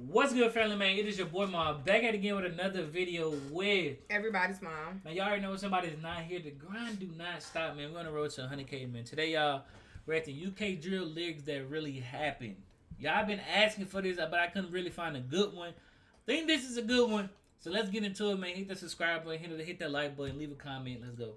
What's good, family, man? It is your boy Mom back at it again with another video with everybody's mom. Man, y'all already know when somebody's not here. The grind do not stop, man. We're on the road to 100K, man. Today, y'all, we're at the UK drill lyrics that really happened. Y'all been asking for this, but I couldn't really find a good one. Think this is a good one, so let's get into it, man. Hit the subscribe button, hit that like button, leave a comment. Let's go.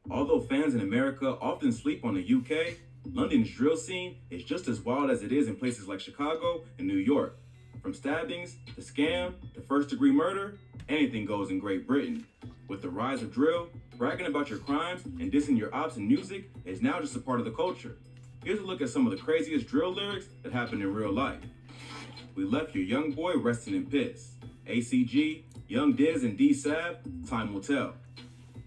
Although fans in America often sleep on the UK, London's drill scene is just as wild as it is in places like Chicago and New York. From stabbings, to scam, to first-degree murder, anything goes in Great Britain. With the rise of drill, bragging about your crimes and dissing your ops in music is now just a part of the culture. Here's a look at some of the craziest drill lyrics that happen in real life. We left your young boy resting in piss. ACG, Young Dizz and D-Sav, time will tell.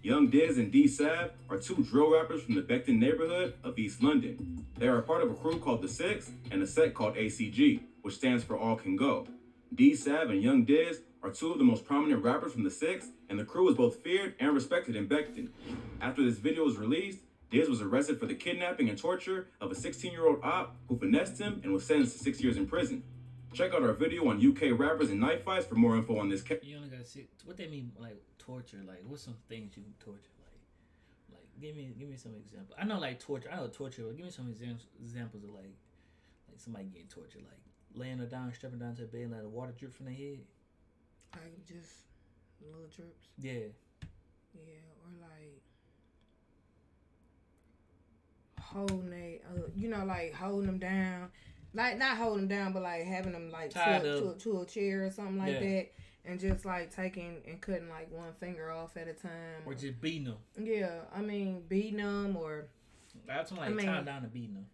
Young Dizz and D-Sav are two drill rappers from the Beckton neighborhood of East London. They are a part of a crew called The Six and a set called ACG, which stands for All Can Go. D-Sav and Young Dizz are two of the most prominent rappers from The Six, and the crew is both feared and respected in Beckton. After this video was released, Dizz was arrested for the kidnapping and torture of a 16-year-old op who finessed him and was sentenced to 6 years in prison. Check out our video on UK rappers and knife fights for more info on this case. You only gotta see what they mean, like torture. Like, what's some things you can torture? Like, give me some example. I know like torture. I know torture. But give me some examples of like somebody getting tortured, like laying her down, strapping down to the bed, and let the water drip from their head. Like just little drips. Yeah. Yeah, or like holding they, like holding them down. Like not holding them down, but like having them like tied to a chair or something like yeah. that, and just like taking and cutting like one finger off at a time, or just beating them. Yeah, I mean beating them, or that's like tying down and beating them.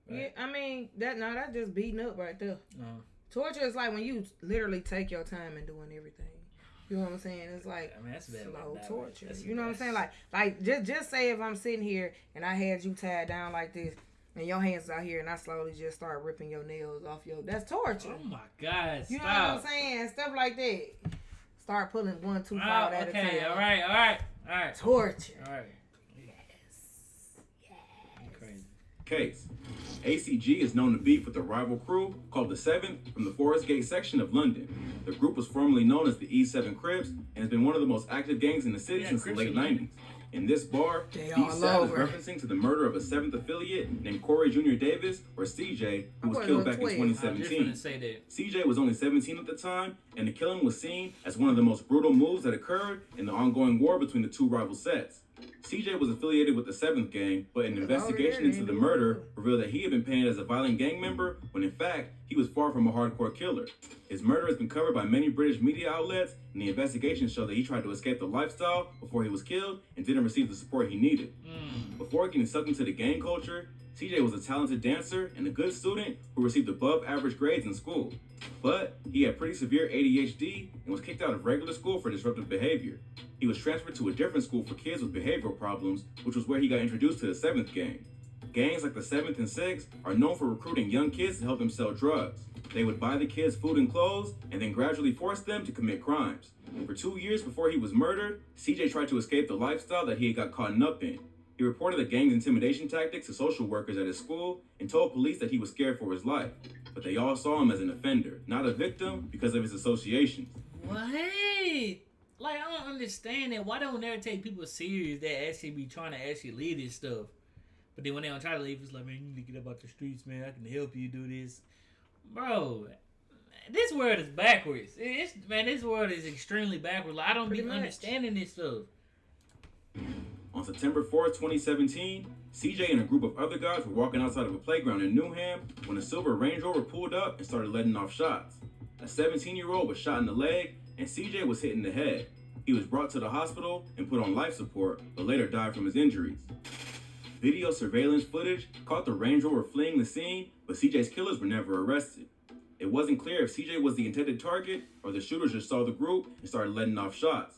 Right? Yeah, I mean that's just beating up right there. Torture is like when you literally take your time and doing everything. You know what I'm saying? It's like that's slow torture. You know what I'm saying? Like just say if I'm sitting here and I had you tied down like this. And your hands out here, and I slowly just start ripping your nails off that's torture. Oh my God! You know what I'm saying? Stuff like that. Start pulling 1, 2, 5 at a time. Okay, all right. Torture. All right. Yes. Crazy. Case. ACG is known to beef with a rival crew called the Seventh from the Forest Gate section of London. The group was formerly known as the E7 Crips and has been one of the most active gangs in the city since the late 90s. In this bar, D-Sav is referencing to the murder of a 7th affiliate named Corey Jr. Davis, or CJ, who was killed back in 2017. CJ was only 17 at the time, and the killing was seen as one of the most brutal moves that occurred in the ongoing war between the two rival sets. CJ was affiliated with the 7th gang, but an investigation into the murder revealed that he had been painted as a violent gang member when in fact, he was far from a hardcore killer. His murder has been covered by many British media outlets, and the investigation showed that he tried to escape the lifestyle before he was killed and didn't receive the support he needed. Before getting sucked into the gang culture, CJ was a talented dancer and a good student who received above average grades in school. But he had pretty severe ADHD and was kicked out of regular school for disruptive behavior. He was transferred to a different school for kids with behavioral problems, which was where he got introduced to the 7th gang. Gangs like the 7th and 6th are known for recruiting young kids to help them sell drugs. They would buy the kids food and clothes and then gradually force them to commit crimes. For 2 years before he was murdered, CJ tried to escape the lifestyle that he had got caught up in. He reported the gang's intimidation tactics to social workers at his school and told police that he was scared for his life. But they all saw him as an offender, not a victim, because of his associations. Wait! Like, I don't understand that. Why don't they take people serious that actually be trying to actually lead this stuff? But then when they don't try to leave, it's like, man, you need to get up out the streets, man. I can help you do this. Bro, this world is backwards. This world is extremely backwards. Like, I don't be understanding this stuff. On September 4th, 2017, CJ and a group of other guys were walking outside of a playground in Newham when a silver Range Rover pulled up and started letting off shots. A 17-year-old was shot in the leg, and CJ was hit in the head. He was brought to the hospital and put on life support, but later died from his injuries. Video surveillance footage caught the Range Rover fleeing the scene, but CJ's killers were never arrested. It wasn't clear if CJ was the intended target or the shooters just saw the group and started letting off shots.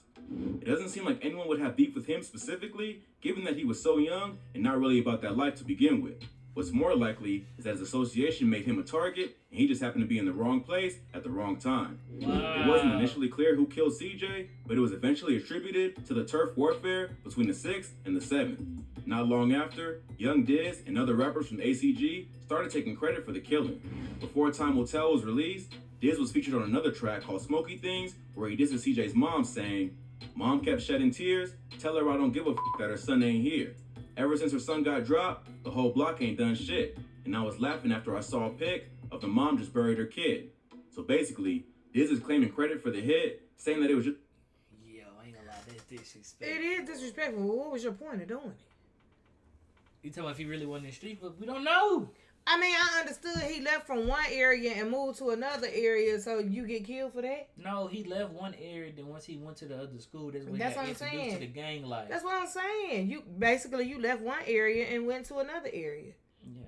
It doesn't seem like anyone would have beef with him specifically, given that he was so young and not really about that life to begin with. What's more likely is that his association made him a target and he just happened to be in the wrong place at the wrong time. Wow. It wasn't initially clear who killed CJ, but it was eventually attributed to the turf warfare between the 6th and the 7th. Not long after, young Dizz and other rappers from ACG started taking credit for the killing. Before Time Will Tell was released, Dizz was featured on another track called Smoky Things, where he disses CJ's mom, saying, "Mom kept shedding tears, tell her I don't give a that her son ain't here. Ever since her son got dropped, the whole block ain't done shit. And I was laughing after I saw a pic of the mom just buried her kid." So basically, Dizz is claiming credit for the hit, saying that it was just... Yo, I ain't gonna lie, that's disrespectful. It is disrespectful. What was your point of doing it? You talking about if he really wasn't in the street, but we don't know. I mean, I understood he left from one area and moved to another area, so you get killed for that? No, he left one area, then once he went to the other school, that's when he That's got what I'm introduced saying. to the gang life. That's what I'm saying. You left one area and went to another area. Yeah.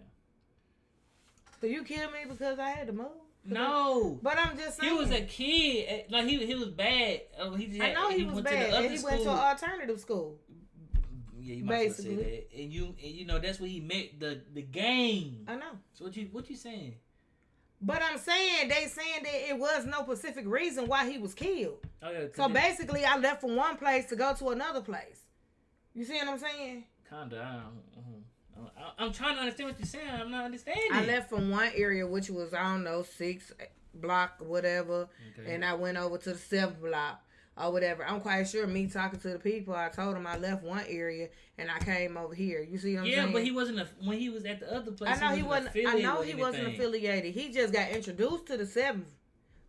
So you killed me because I had to move? No. But I'm just saying. He was a kid. Like, he was bad. He just I know he was went bad, to the other and he school. went to an alternative school. Yeah, you might as well say that. And you know that's where he met the gang. I know. So what you saying? But I'm saying they saying that it was no specific reason why he was killed. Oh yeah. So basically, I left from one place to go to another place. You see what I'm saying? Kinda. I'm trying to understand what you're saying. I'm not understanding. I left from one area, which was, I don't know, 6th block or whatever, and I went over to the 7th block or whatever. I'm quite sure me talking to the people, I told them I left one area and I came over here. You see what I'm saying? Yeah, but he wasn't when he was at the other place. I know he wasn't affiliated. He just got introduced to the 7th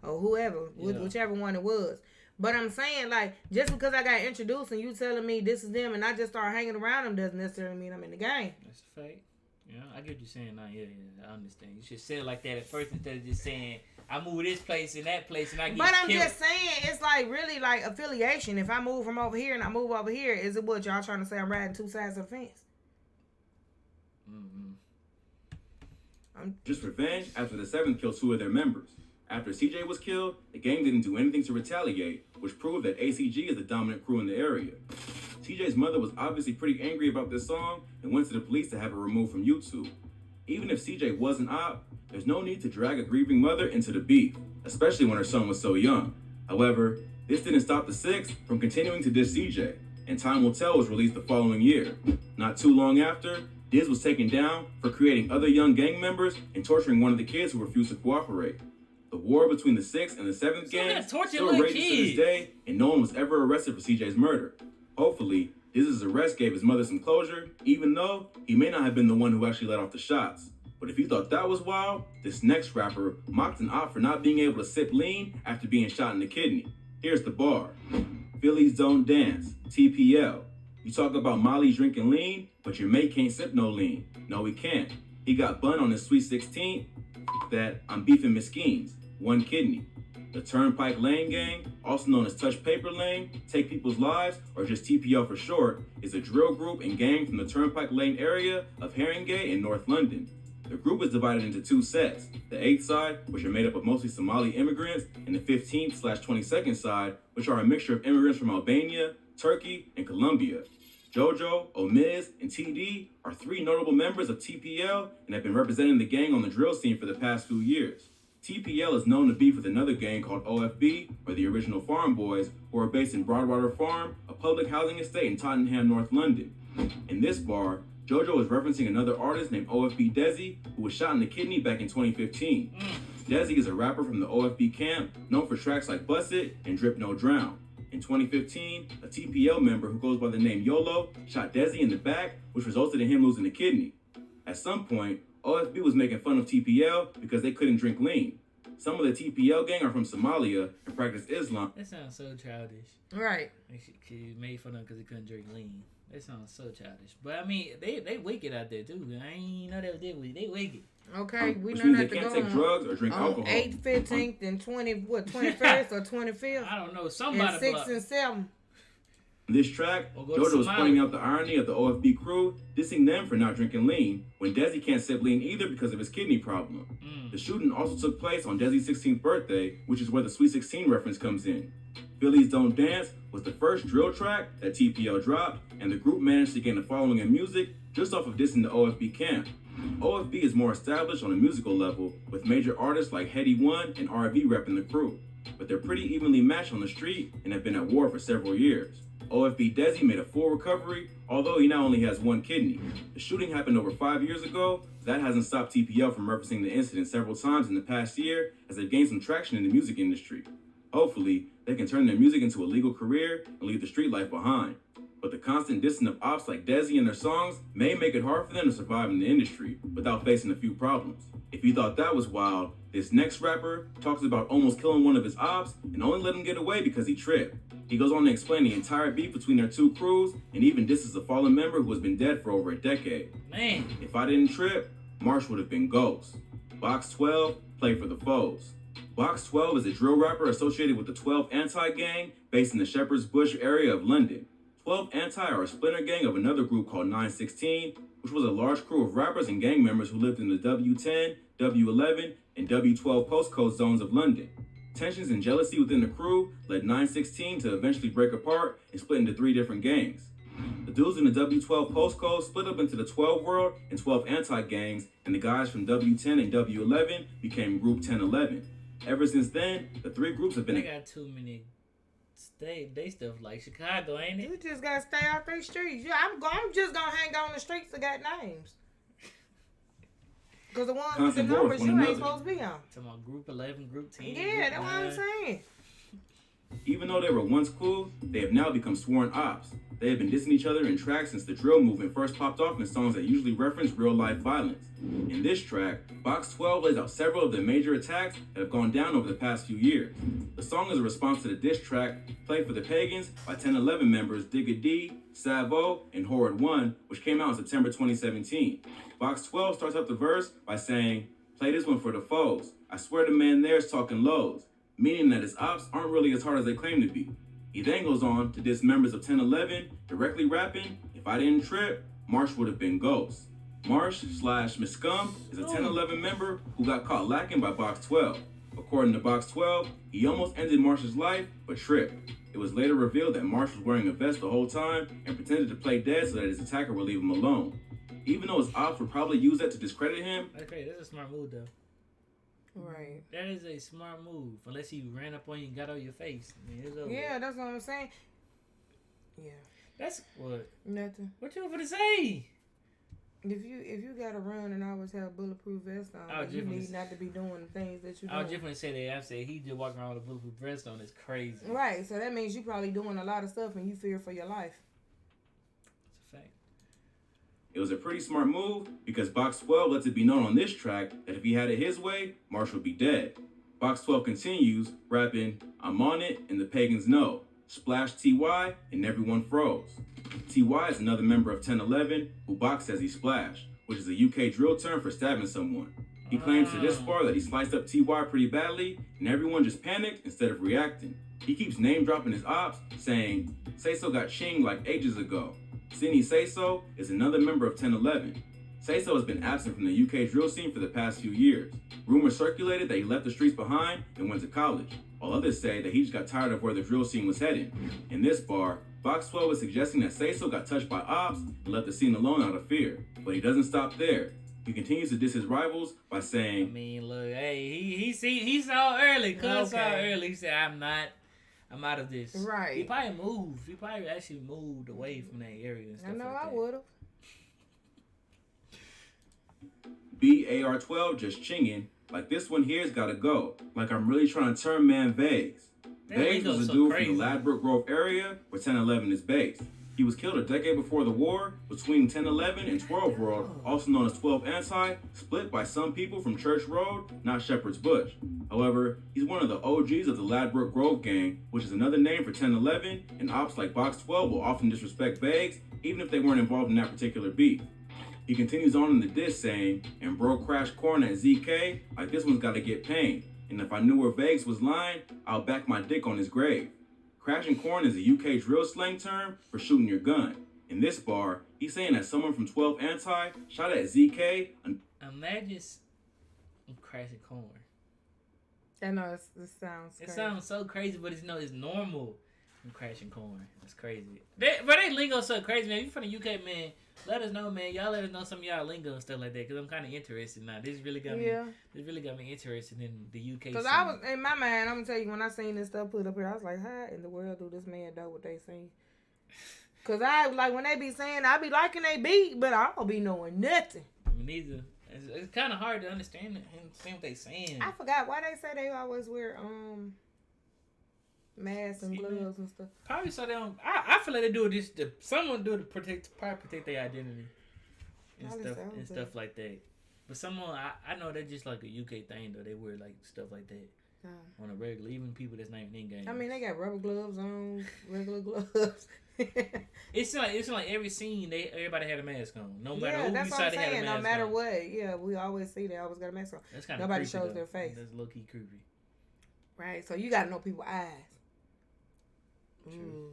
or whoever, whichever one it was. But I'm saying, like, just because I got introduced and you telling me this is them and I just start hanging around them doesn't necessarily mean I'm in the game. That's a fact. Yeah, I get what you're saying now. Yeah, I understand. You should say it like that at first instead of just saying, I move this place and that place and I get But I'm killed. just saying, it's like really like affiliation. If I move from over here and I move over here, is it what y'all trying to say I'm riding two sides of the fence? Just revenge after the 7th killed 2 of their members. After CJ was killed, the gang didn't do anything to retaliate, which proved that ACG is the dominant crew in the area. CJ's mother was obviously pretty angry about this song and went to the police to have it removed from YouTube. Even if CJ was an op, there's no need to drag a grieving mother into the beef, especially when her son was so young. However, this didn't stop the 6th from continuing to diss CJ, and Time Will Tell was released the following year. Not too long after, Dizz was taken down for creating other young gang members and torturing one of the kids who refused to cooperate. The war between the 6th and the 7th gangs still rages to this day, and no one was ever arrested for CJ's murder. Hopefully, Dizz's arrest gave his mother some closure, even though he may not have been the one who actually let off the shots. But if you thought that was wild, this next rapper mocked an op for not being able to sip lean after being shot in the kidney. Here's the bar. Phillies don't dance. TPL. You talk about Molly drinking lean, but your mate can't sip no lean. No, he can't. He got bun on his Sweet 16. That I'm beefing Mesquines. One kidney. The Turnpike Lane Gang, also known as Touch Paper Lane, Take People's Lives, or just TPL for short, is a drill group and gang from the Turnpike Lane area of Haringey in North London. The group is divided into 2 sets, the 8th side, which are made up of mostly Somali immigrants, and the 15th/22nd side, which are a mixture of immigrants from Albania, Turkey, and Colombia. Jojo, Omiz, and TD are 3 notable members of TPL and have been representing the gang on the drill scene for the past few years. TPL is known to beef with another gang called OFB, or the Original Farm Boys, who are based in Broadwater Farm, a public housing estate in Tottenham, North London. In this bar, Jojo is referencing another artist named OFB Dizz, who was shot in the kidney back in 2015. Dizz is a rapper from the OFB camp, known for tracks like Bust It and Drip No Drown. In 2015, a TPL member who goes by the name YOLO shot Dizz in the back, which resulted in him losing the kidney. At some point, OFB was making fun of TPL because they couldn't drink lean. Some of the TPL gang are from Somalia and practice Islam. That sounds so childish. Right. She made fun of them because they couldn't drink lean. That sounds so childish. But I mean, they wicked out there too. I ain't know they wicked. They wicked. Okay, we which know means not they to can't go take drugs or drink on alcohol. 8th, 15th, and 21st or 25th. I don't know. And Somebody 6th and 7th. In this track, Or go to Jojo was Somalia. pointing out the irony of the OFB crew dissing them for not drinking lean, when Dizz can't sip lean either because of his kidney problem. The shooting also took place on Dizzy's 16th birthday, which is where the Sweet 16 reference comes in. Phillies Don't Dance was the first drill track that TPL dropped, and the group managed to gain a following in music just off of dissing the OFB camp. OFB is more established on a musical level, with major artists like Heady One and RV repping the crew, but they're pretty evenly matched on the street and have been at war for several years. OFB Dizz made a full recovery, although he now only has one kidney. The shooting happened over 5 years ago. That hasn't stopped TPL from referencing the incident several times in the past year as they've gained some traction in the music industry. Hopefully, they can turn their music into a legal career and leave the street life behind. But the constant dissing of ops like Dizz in their songs may make it hard for them to survive in the industry without facing a few problems. If you thought that was wild, this next rapper talks about almost killing one of his ops and only let him get away because he tripped. He goes on to explain the entire beef between their two crews and even disses a fallen member who has been dead for over a decade. Man. If I didn't trip, Marsh would have been Ghost. Box 12, play for the foes. Box 12 is a drill rapper associated with the 12 Anti-gang based in the Shepherd's Bush area of London. 12 Anti are a splinter gang of another group called 916, which was a large crew of rappers and gang members who lived in the W10, W11, and W12 postcode zones of London. Tensions and jealousy within the crew led 916 to eventually break apart and split into 3 different gangs. The dudes in the W12 postcode split up into the 12 World and 12 Anti-gangs, and the guys from W10 and W11 became Group 1011. Ever since then, the 3 groups have been... They got too many... They stuff like Chicago, ain't it? You just gotta stay out their streets. Yeah, I'm just gonna hang on the streets that got names. Because the ones with the numbers you ain't supposed to be on. Talking about Group 11, Group 10. Yeah, that's what I'm saying. Even though they were once cool, they have now become sworn ops. They have been dissing each other in tracks since the drill movement first popped off in songs that usually reference real-life violence. In this track, Box 12 lays out several of the major attacks that have gone down over the past few years. The song is a response to the diss track, Play for the Pagans, by 1011 members Digga D, Savo, and Horrid One, which came out in September 2017. Box 12 starts up the verse by saying, play this one for the foes. I swear the man there's talking lows, meaning that his ops aren't really as hard as they claim to be. He then goes on to diss members of 1011, directly rapping, if I didn't trip, Marsh would have been Ghost. Marsh/Miss Scum is a 1011 member who got caught lacking by Box 12. According to Box 12, he almost ended Marsh's life, but tripped. It was later revealed that Marsh was wearing a vest the whole time and pretended to play dead so that his attacker would leave him alone. Even though his ops would probably use that to discredit him. Okay, that's a smart move though. Right. That is a smart move. Unless he ran up on you and got on your face. Yeah, that's what I'm saying. Yeah. That's what? Nothing. What you gonna say? If you gotta run and always have bulletproof vest on, you need not to be doing the things that you do. I was just gonna say that. I said he just walking around with a bulletproof vest on is crazy. Right. So that means you probably doing a lot of stuff and you fear for your life. It's a fact. It was a pretty smart move because Box 12 lets it be known on this track that if he had it his way, Marsh would be dead. Box 12 continues, rapping, I'm on it and the pagans know. Splash TY and everyone froze. TY is another member of 1011 who Box says he splashed, which is a UK drill term for stabbing someone. He claims to this bar that he sliced up TY pretty badly and everyone just panicked instead of reacting. He keeps name dropping his ops, saying, Say So got chinged like ages ago. Sini Say So is another member of 1011. Say So has been absent from the UK drill scene for the past few years. Rumors circulated that he left the streets behind and went to college, while others say that he just got tired of where the drill scene was heading. In this bar, Box 12 is suggesting that Say So got touched by ops and left the scene alone out of fear. But he doesn't stop there. He continues to diss his rivals by saying, I mean, look, hey, he saw early, cuz saw early. He said, I'm out of this. Right. He probably moved. He probably actually moved away from that area and stuff. I know like I that. would have. BAR12 just chinging, like this one here's gotta go. Like I'm really trying to turn man Vagues. Vagues was a dude from the Ladbroke Grove area where 1011 is based. He was killed a decade before the war between 1011 and 12 World, also known as 12 Anti, split by some people from Church Road, not Shepherd's Bush. However, he's one of the OGs of the Ladbroke Grove gang, which is another name for 1011, and ops like Box 12 will often disrespect Vagues, even if they weren't involved in that particular beef. He continues on in the diss saying, and bro crashed corn at ZK, like this one's gotta get pain. And if I knew where Vagues was lying, I'll back my dick on his grave. Crashing corn is a UK drill slang term for shooting your gun. In this bar, he's saying that someone from 12 Anti shot at ZK. Imagine crashing corn. I know it sounds crazy. It sounds so crazy, but it's normal. I'm crashing corn. That's crazy. They lingo so crazy, man. If you from the UK, man, let us know, man. Y'all let us know some of y'all lingo and stuff like that, because I'm kind of interested now. This really got me interested in the UK. Because I was, in my mind, I'm going to tell you, when I seen this stuff put up here, I was like, how in the world do this man know what they seen? Cause I like when they be saying I be liking they beat, but I don't be knowing nothing. Me neither. It's kind of hard to understand and see what they saying. I forgot why they say they always wear masks and gloves and stuff. Probably so they don't. I feel like they do this. Someone do it to protect their identity and stuff like that. But someone I know they're just like a UK thing though. They wear like stuff like that on a regular. Even people that's not even in games. I mean, they got rubber gloves on, regular gloves. It's like every scene everybody had a mask on. No matter who that's you what saw, I'm they had a saying. mask on. No matter what, yeah, we always see they always got a mask on. That's kind Nobody of shows their face. That's low key creepy. Right, so you gotta know people's eyes. True.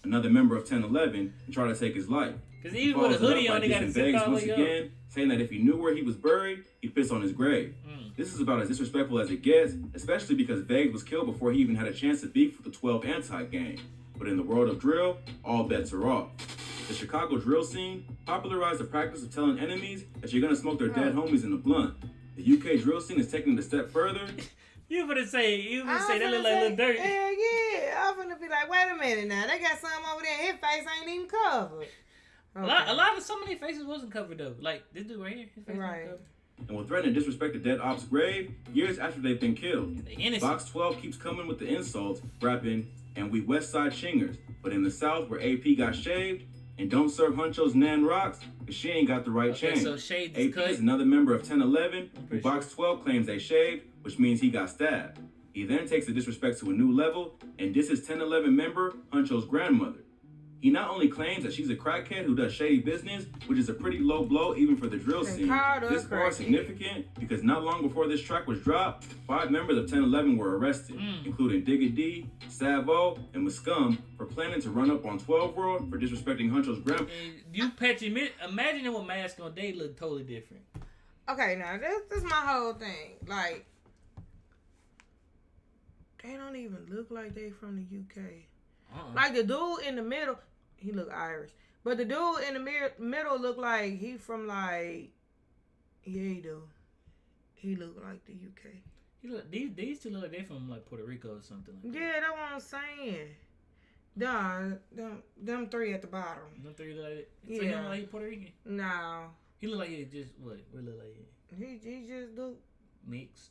Another member of 1011 tried to take his life. Because even with a hoodie on, they got to sit all the way again, saying that if he knew where he was buried, he'd piss on his grave. This is about as disrespectful as it gets, especially because Vegas was killed before he even had a chance to beef with the 12 anti-gang. But in the world of drill, all bets are off. The Chicago drill scene popularized the practice of telling enemies that you're gonna smoke their dead homies in a blunt. The UK drill scene is taking it a step further. You gonna say that look like Lil Dirt. Hell yeah, I'm gonna be like, wait a minute now, they got something over there. His face ain't even covered. Okay. A lot of some of their faces wasn't covered though. Like this dude right here, his face wasn't covered. And will threaten to disrespect the dead ops grave years after they've been killed. Box 12 keeps coming with the insults, rapping, and we West Side Chingers. But in the South, where AP got shaved, and don't serve Huncho's Nan rocks, because she ain't got the right chain. So Shade AP is another member of 1011, who Box 12 claims they shaved, which means he got stabbed. He then takes the disrespect to a new level, and this is 1011 member Huncho's grandmother. He not only claims that she's a crackhead who does shady business, which is a pretty low blow even for the drill scene. This bar is significant because not long before this track was dropped, 5 members of 1011 were arrested, including Digga D, Savo, and Muscum, for planning to run up on 12 World for disrespecting Huncho's grandma. Imagine with mask on, they look totally different. Okay, now this is my whole thing. Like, they don't even look like they from the UK. Like the dude in the middle, he look Irish, but the dude in the middle look like he from like, yeah, he do. He look like the UK. He look these two look like they from like Puerto Rico or something. Like that. Yeah, that's what I'm saying. Them 3 at the bottom. Them 3 look like it. Yeah. So he look like he Puerto Rican. No. He look like he just what? What look like he just look mixed.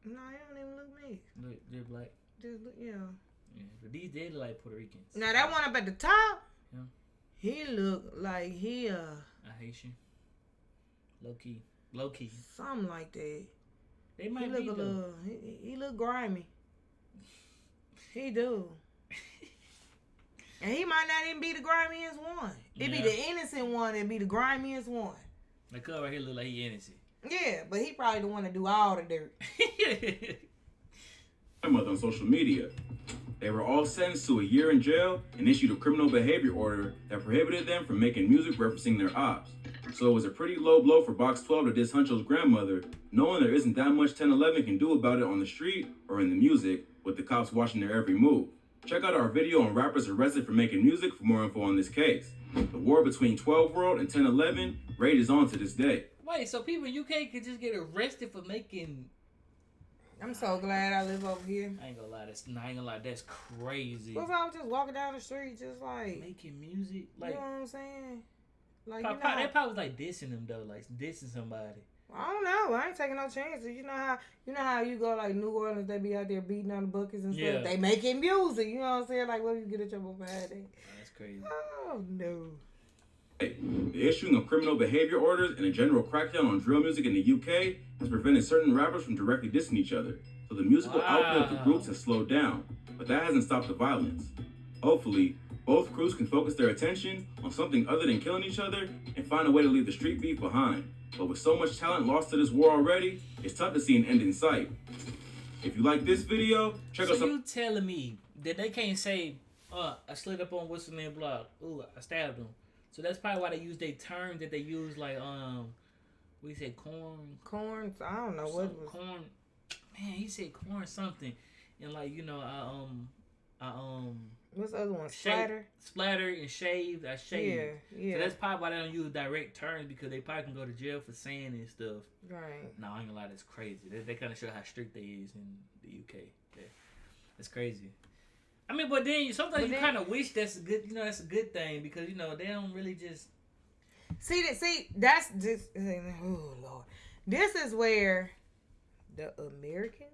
No, he don't even look mixed. Look, they're black. Just look, yeah. Yeah, but these they look like Puerto Ricans. Now that one up at the top, yeah, he look like he a Haitian. Low key. Something like that. They might he look be a little. He look grimy. He do. And he might not even be the grimiest one. It be the innocent one and be the grimiest one. The color right here look like he innocent. Yeah, but he probably the one to do all the dirt. My mother on social media. They were all sentenced to a year in jail and issued a criminal behavior order that prohibited them from making music referencing their ops. So it was a pretty low blow for Box 12 to diss Huncho's grandmother, knowing there isn't that much 1011 can do about it on the street or in the music, with the cops watching their every move. Check out our video on rappers arrested for making music for more info on this case. The war between 12 World and 1011 rages on to this day. Wait, so people in UK could just get arrested for making... I'm so glad I live over here. I ain't gonna lie, that's crazy. What if I was just walking down the street, just like making music, like, you know what I'm saying? Like, that probably was like dissing them though, like dissing somebody. I don't know. I ain't taking no chances. You know how you go like New Orleans, they be out there beating on the buckets and stuff. They making music. You know what I'm saying? Like, what if you get in trouble for that? That's crazy. Oh no. The issuing of criminal behavior orders and a general crackdown on drill music in the UK has prevented certain rappers from directly dissing each other, so the musical output of the groups has slowed down, but that hasn't stopped the violence. Hopefully, both crews can focus their attention on something other than killing each other and find a way to leave the street beef behind. But with so much talent lost to this war already, it's tough to see an end in sight. If you like this video, check out some... So you telling me that they can't say, I slid up on what's the name block, ooh, I stabbed him. So that's probably why they use their terms that they use, like, we said corn. Corn, I don't know what it was. Corn, man, he said corn something. And, like, you know, what's the other one? Splatter? Splatter and shaved. I shaved. Yeah. So that's probably why they don't use direct terms, because they probably can go to jail for saying and stuff. Right. No, I ain't gonna lie, that's crazy. They kind of show how strict they is in the UK. Yeah. That's crazy. I mean, but then sometimes you kind of wish that's a good, that's a good thing because they don't really just see that's just oh Lord, this is where the Americans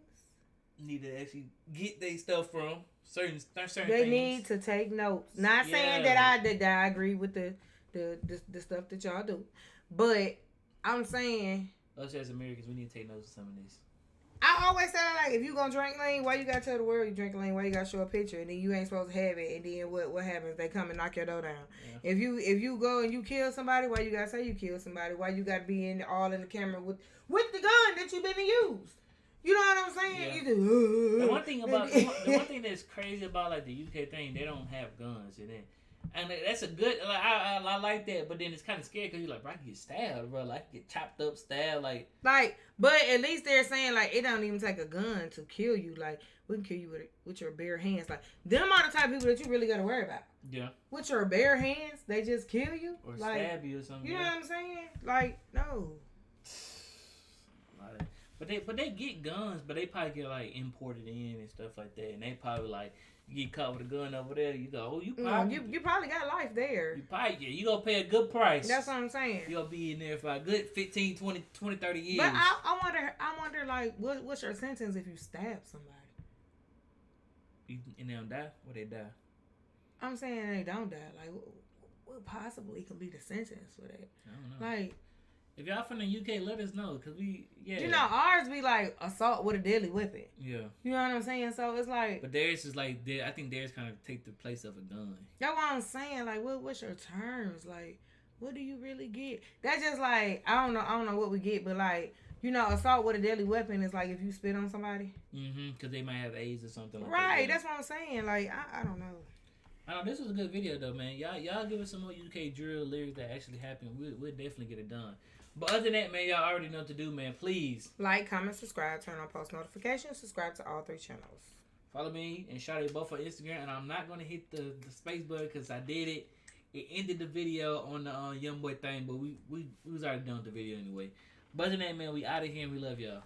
need to actually get their stuff from certain they things. need to take notes. Not saying that I agree with the stuff that y'all do, but I'm saying us as Americans, we need to take notes of some of this. I always say like, if you gonna drink lean, why you gotta tell the world you drink lean? Why you gotta show a picture and then you ain't supposed to have it? And then what happens? They come and knock your door down. Yeah. If you go and you kill somebody, why you gotta say you killed somebody? Why you gotta be in the camera with the gun that you been to use? You know what I'm saying? Yeah. You the one thing that's crazy about like the UK thing, they don't have guns and that's a good. Like, I like that, but then it's kind of scary because you're like, bro, I can get stabbed, bro. Like, I can get chopped up, stabbed, like. But at least they're saying like it don't even take a gun to kill you. Like, we can kill you with your bare hands. Like, them are the type of people that you really gotta worry about. Yeah. With your bare hands, they just kill you or like, stab you or something. You know what I'm saying? Like, no. But they get guns, but they probably get like imported in and stuff like that, and they probably like. You get caught with a gun over there, you go, oh, you probably got life there. You gonna pay a good price. That's what I'm saying. You gonna be in there for a good 15, 20, 30 years. But I wonder like, what's your sentence if you stab somebody? And they don't die, or they die? I'm saying they don't die. Like, what possibly could be the sentence for that? I don't know. Like, if y'all from the UK, let us know, cause ours be like assault with a deadly weapon. Yeah. You know what I'm saying? So it's like. But theirs is like, I think theirs kind of take the place of a gun. That's what I'm saying. Like, what's your terms? Like, what do you really get? That's just like, I don't know what we get, but like, assault with a deadly weapon is like if you spit on somebody. Mm-hmm. Cause they might have AIDS or something like that. Right. That's what I'm saying. Like, I don't know. I know this was a good video though, man. Y'all give us some more UK drill lyrics that actually happened. We'll definitely get it done. But other than that, man, y'all already know what to do, man. Please like, comment, subscribe, turn on post notifications, subscribe to all 3 channels. Follow me and Shawty both on Instagram, and I'm not gonna hit the space button because I did it. It ended the video on the young boy thing, but we was already done with the video anyway. But other than that, man, we out of here and we love y'all.